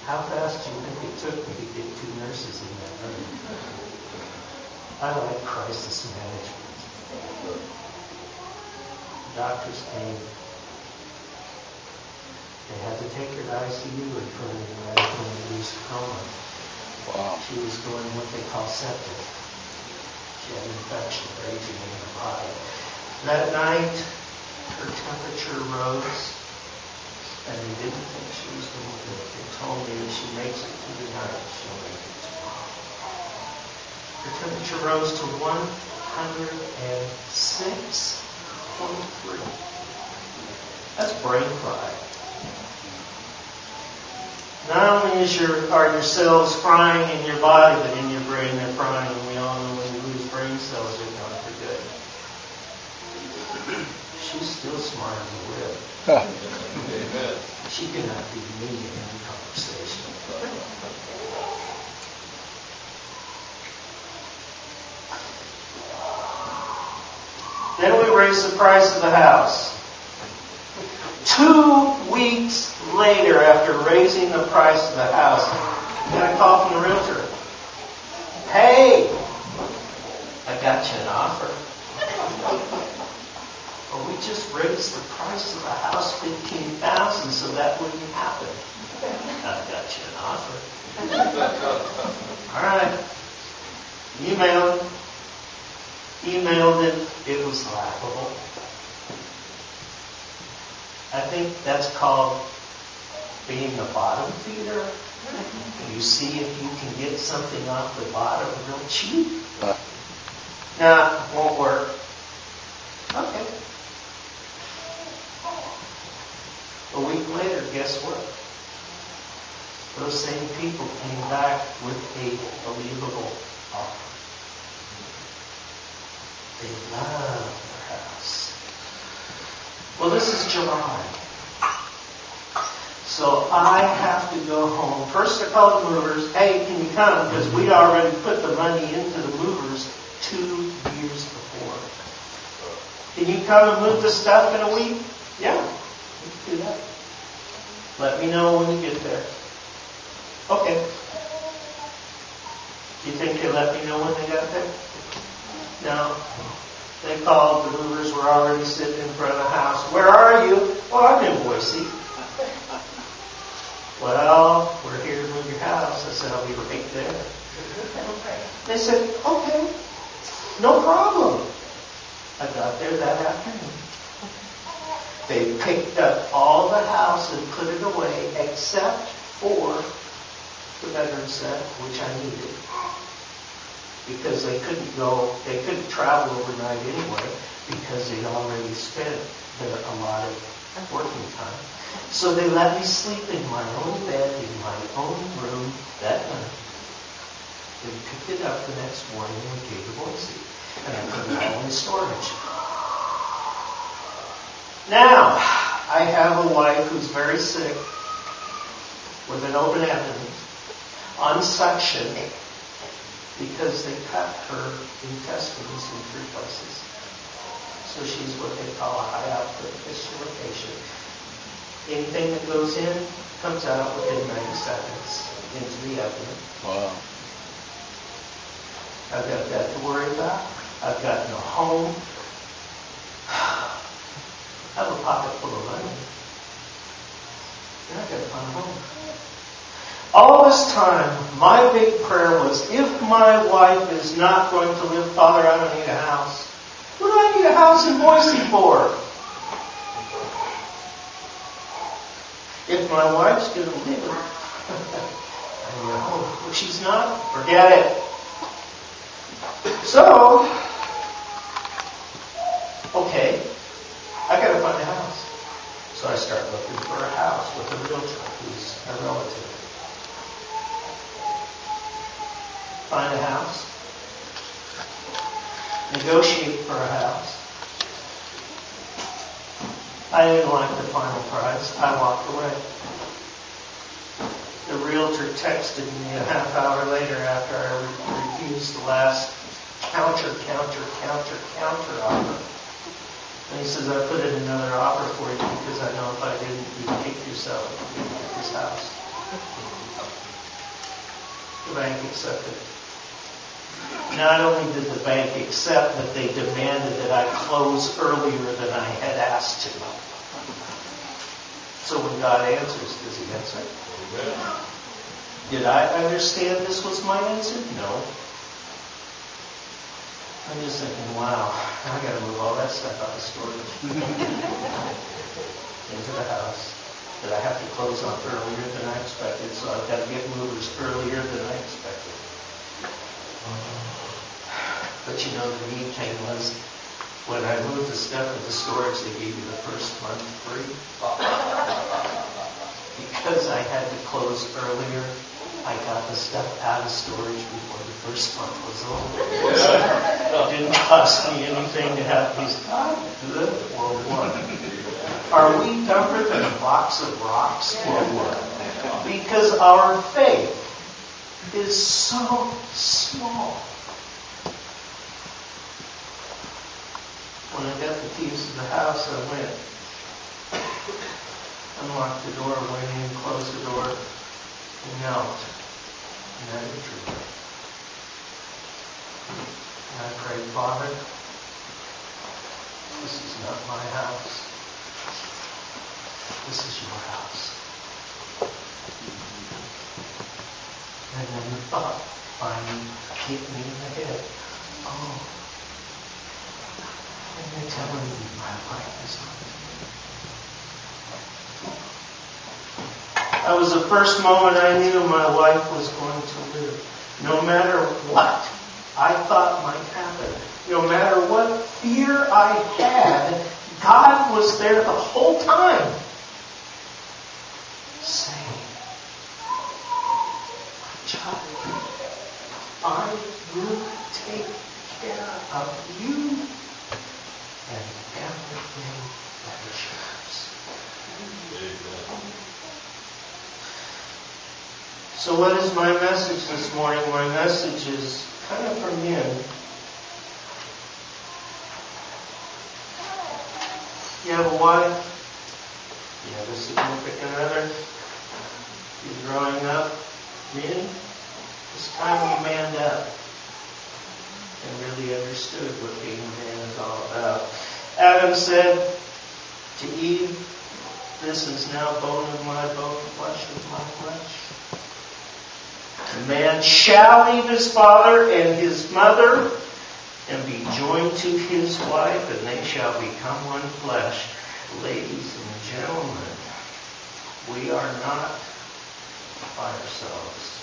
How fast do you think it took me to get 2 nurses in that room? I like crisis management. Doctors came. They had to take her to ICU and put her in radically induced coma. Wow. She was going what they call septic. She had an infection raging in her body. That night, her temperature rose, and they didn't think she was going to live. They told me if she makes it through the night, she'll make it tomorrow. Her temperature rose to 106.3. That's brain fry. Not only are your cells frying in your body, but in your brain they're frying. And we all know when you lose brain cells, they're gone for good. She's still smart as a whip. She cannot be me in any conversation. Then we raised the price of the house. 2 weeks later, after raising the price of the house, I got a call from the realtor. Hey, I got you an offer. Well, we just raised the price of the house $15,000, so that wouldn't happen. I got you an offer. All right. Emailed it. It was laughable. I think that's called being a bottom feeder. You see if you can get something off the bottom real cheap. Nah, won't work. Okay. A week later, guess what? Those same people came back with a believable offer. They love their house. Well, this is July. So I have to go home. First I called the movers. Hey, can you come? Because we'd already put the money into the movers 2 years before. Can you come and move the stuff in a week? Yeah, we can do that. Let me know when you get there. Okay. Do you think they let me know when they got there? No. They called, the movers were already sitting in front of the house. Where are you? Well, I'm in Boise. Well, we're here to move your house. I said, I'll be right there. They said, okay, no problem. I got there that afternoon. They picked up all the house and put it away except for the bedroom set, which I needed. Because they couldn't travel overnight anyway, because they'd already spent their allotted working time. So they let me sleep in my own bed, in my own room that night. They picked it up the next morning and gave it to Boise. And I put it all in storage. Now, I have a wife who's very sick, with an open abdomen, on suction, because they cut her intestines in 3 places. So she's what they call a high output fistula patient. Anything that goes in comes out within 90 seconds into the abdomen. Wow. I've got that to worry about. I've got no home. I have a pocket full of money. And I've got to find a home. All this time, my big prayer was, if my wife is not going to live, Father, I don't need a house. What do I need a house in Boise for? If my wife's going to live, I need a home. If she's not, forget it. So, okay, I got to find a house. So I start looking for a house with a realtor who's a relative. Find a house. Negotiate for a house. I didn't like the final price. I walked away. The realtor texted me a half hour later after I refused the last counter offer. And he says, I put in another offer for you because I know if I didn't, you'd kick yourself if you get this house. I The bank accepted. Not only did the bank accept, but they demanded that I close earlier than I had asked to. So when God answers, does He answer? Did I understand this was my answer? No. I'm just thinking, wow, I got to move all that stuff out of storage into the house that I have to close on earlier than I expected. So I've got to get movers earlier than I expected. But you know, the neat thing was when I moved the stuff into storage, they gave you the first month free. Because I had to close earlier, I got the stuff out of storage before the first month was over. It didn't cost me anything to have these good or what? Are we dumber than a box of rocks or what? Because our faith is so small. When I got the keys to the house, I went, unlocked the door, went in, closed the door, and knelt in that entry. And I prayed, Father, this is not my house. This is your house. And then the thought finally hit me in the head. Oh, and you're telling me my life is on. That was the first moment I knew my wife was going to live. No matter what I thought might happen, no matter what fear I had, God was there the whole time saying, child, I will take care of you and everything that is yours. So what is my message this morning? My message is kind of for men. You have a wife, you have a significant other, you're growing up, men, it's time you manned up and really understood what being a man is all about. Adam said to Eve, this is now bone of my bone, flesh of my flesh. A man shall leave his father and his mother and be joined to his wife, and they shall become one flesh. Ladies and gentlemen, we are not by ourselves.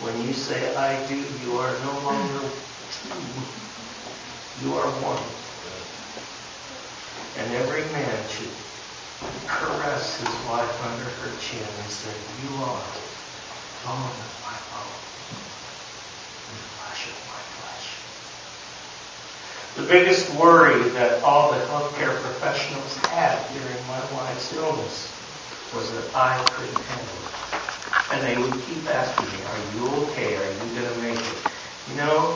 When you say I do, you are no longer two. You are one. And every man should caress his wife under her chin and say, you are bone of my bone and flesh of my flesh. The biggest worry that all the healthcare professionals had during my wife's illness was that I couldn't handle it. And they would keep asking me, are you okay? Are you going to make it? You know,